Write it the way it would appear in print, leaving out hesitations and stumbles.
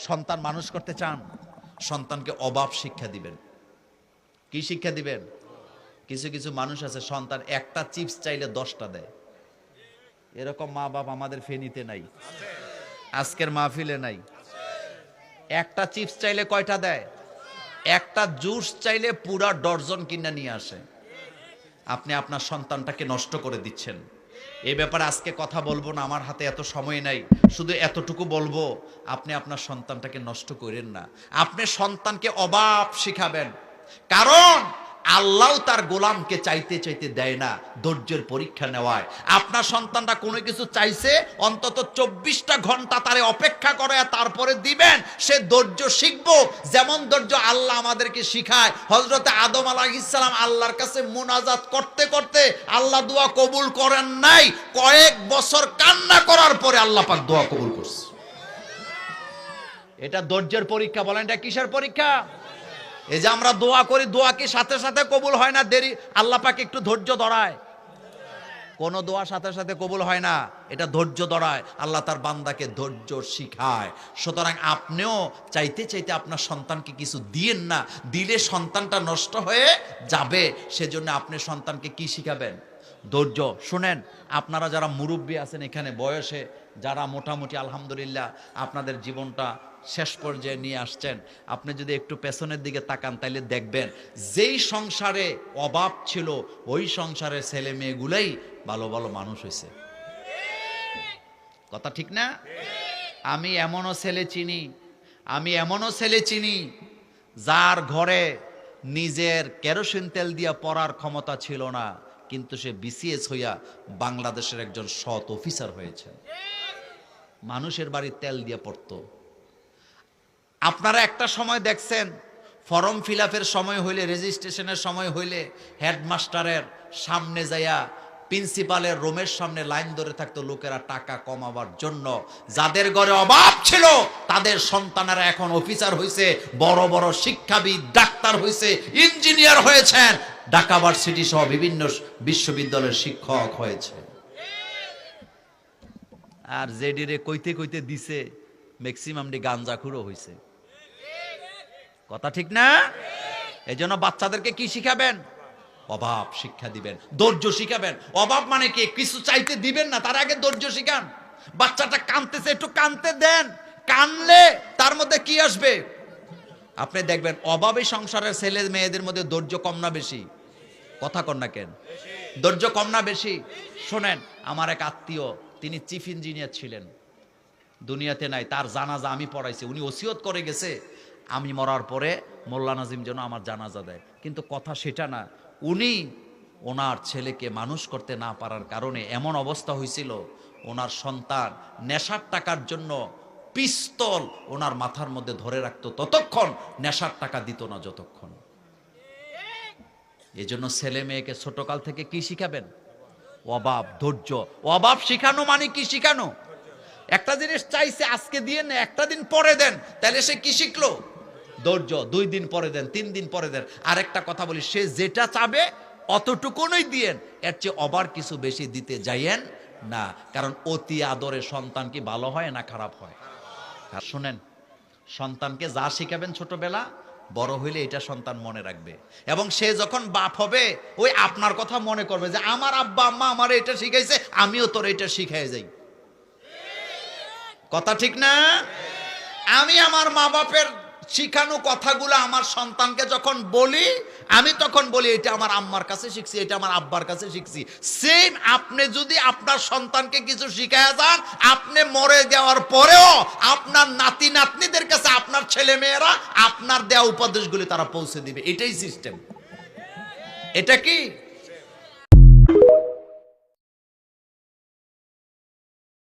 সন্তান মানুষ করতে চান, সন্তানকে অভাব শিক্ষা দিবেন। কি শিক্ষা দিবেন? কিছু কিছু মানুষ আছে সন্তান একটা চিপস চাইলে 10টা দেয়। এরকম মা বাপ আমাদের ফেনীতে নাই, আজকের মাহফিলে নাই। একটা চিপস চাইলে কয়টা দেয়? একটা জুস চাইলে পুরা ডজন কিনা নিয়ে আসে। আপনি আপনার সন্তানটাকে নষ্ট করে দিচ্ছেন। এই ব্যাপারে আজকে কথা বলবো না, আমার হাতে এত সময় নাই। শুধু এতটুকু বলবো, আপনি আপনার সন্তানটাকে নষ্ট করেন না। আপনি সন্তানকে অভাব শিখাবেন, কারণ আল্লাহ তার গোলামকে চাইতে চাইতে দেয় না, ধৈর্যের পরীক্ষা নেওয়ায়। আপনার সন্তানটা কোনো কিছু চাইছে, অন্তত 24টা ঘন্টা তারে অপেক্ষা করে তারপরে দিবেন। সে ধৈর্য শিখবো, যেমন ধৈর্য আল্লাহ আমাদেরকে শিখায়। হযরতে আদম আলাইহিস সালাম আল্লাহর কাছে মুনাজাত করতে করতে আল্লাহ দোয়া কবুল করেন নাই, কয়েক বছর কান্না করার পরে আল্লাহ পাক দোয়া কবুল করছে। এটা ধৈর্যের পরীক্ষা। বলেন এটা কিসের পরীক্ষা? এই যে আমরা দোয়া করি, দোয়া কি সাথে সাথে কবুল হয় না? দেরি, আল্লাহ পাক একটু ধৈর্য ধরায়। কোন দোয়া সাথে সাথে কবুল হয় না, এটা ধৈর্য ধরায়। আল্লাহ তার বান্দাকে ধৈর্য শিখায়। সুতরাং আপনিও চাইতে চাইতে আপনার সন্তানকে কিছু দিয়েন না, দিলে সন্তানটা নষ্ট হয়ে যাবে। সেজন্য আপনি সন্তানকে কি শিখাবেন? ধৈর্য। শুনেন, আপনারা যারা মুরব্বী আছেন এখানে বয়সে, যারা মোটামুটি আলহামদুলিল্লাহ আপনাদের জীবনটা শেষ পর্যায়ে নিয়ে আসছেন, আপনি যদি একটু পেছনের দিকে তাকান তাইলে দেখবেন যেই সংসারে অভাব ছিল ওই সংসারের ছেলে মেয়েগুলাই ভালো ভালো মানুষ হয়েছে। কথা ঠিক না? আমি এমনও ছেলে চিনি যার ঘরে নিজের কেরোসিন তেল দিয়া পড়ার ক্ষমতা ছিল না, কিন্তু সে বিসিএস হইয়া বাংলাদেশের একজন সৎ অফিসার হয়েছে। মানুষের বাড়ির তেল দিয়ে পড়তো। আপনারা একটা সময় দেখছেন ফর্ম ফিল আপের সময় হইলে, রেজিস্ট্রেশনের সময় হইলে হেডমাস্টারের সামনে যাইয়া প্রিন্সিপালের রুমের সামনে লাইন ধরে থাকতো লোকেরা টাকা কমাবার জন্য। যাদের ঘরে অভাব ছিল তাদের সন্তানেরা এখন অফিসার হয়েছে, বড় বড় শিক্ষাবিদ, ডাক্তার হয়েছে, ইঞ্জিনিয়ার হয়েছেন, ঢাকা ভার্সিটি সহ বিভিন্ন বিশ্ববিদ্যালয়ের শিক্ষক হয়েছে। আর জেডিরে কইতে কইতে দিছে ম্যাক্সিমামটি গাঞ্জাখুরও হয়েছে। কথা ঠিক না? এই জন্য বাচ্চাদেরকে কি শিখাবেন? অভাব শিক্ষা দিবেন, ধৈর্য শিখাবেন। অভাব মানে কি? কিছু চাইতে দিবেন না, তার আগে ধৈর্য শিখান। বাচ্চাটা কাঁদতেছে, একটু কাঁদতে দেন। কানলে তার মধ্যে কি আসবে? আপনি দেখবেন অভাবে সংসারের ছেলে মেয়েদের মধ্যে ধৈর্য কম না বেশি? কথা কন না কেন? ধৈর্য কম না বেশি? শোনেন, আমার এক আত্মীয়, তিনি চিফ ইঞ্জিনিয়ার ছিলেন, দুনিয়াতে নাই। তার জানাজা আমি পড়াইছি। উনি ওসিয়ত করে গেছে আমি মরার পরে মোল্লা নাজিম যেন আমার জানাজা দেয়। কিন্তু কথা সেটা না, উনি ওনার ছেলেকে মানুষ করতে না পারার কারণে এমন অবস্থা হয়েছিল, ওনার সন্তান নেশার টাকার জন্য পিস্তল ওনার মাথার মধ্যে ধরে রাখতো ততক্ষণ, নেশার টাকা দিত না যতক্ষণ। এই জন্য ছেলে মেয়েকে ছোটকাল থেকে কি শিখাবেন? অভাব, ধৈর্য। অভাব শিখানো মানে কি শিখানো? একটা জিনিস চাইছে আজকে দিয়ে না, একটা দিন পরে দেন, তাহলে সে কি শিখলো? ধৈর্য। 2 দিন পরে দেন, 3 দিন পরে দেন। আরেকটা কথা বলি, সে যেটা চাবে অতটুকুনই দিয়েন, এর চেয়ে ওভার কিছু বেশি দিতে যাইয়েন না। কারণ অতি আদরে সন্তান কি ভালো হয় না খারাপ হয়? আর শুনেন, সন্তানকে যা শিখাবেন ছোটবেলা, বড় হইলে এটা সন্তান মনে রাখবে। এবং সে যখন বাপ হবে ওই আপনার কথা মনে করবে যে আমার আব্বা আম্মা আমার এটা শিখাইছে, আমিও তোর এটা শিখাই যাই। কথা ঠিক না? আমি আমার মা বাপের শিখানো কথাগুলো আমার সন্তানকে যখন বলি, আমি তখন বলি এটা আমার আম্মার কাছে শিখছি, এটা আমার আব্বার কাছে শিখছি। সেম আপনি যদি আপনার সন্তানকে কিছু শিখায়া যান, আপনি মরে যাওয়ার পরেও আপনার নাতি নাতনিদের কাছে আপনার ছেলে মেয়েরা আপনার দেওয়া উপদেশগুলি তারা পৌঁছে দিবে। এটাই সিস্টেম। এটা কি?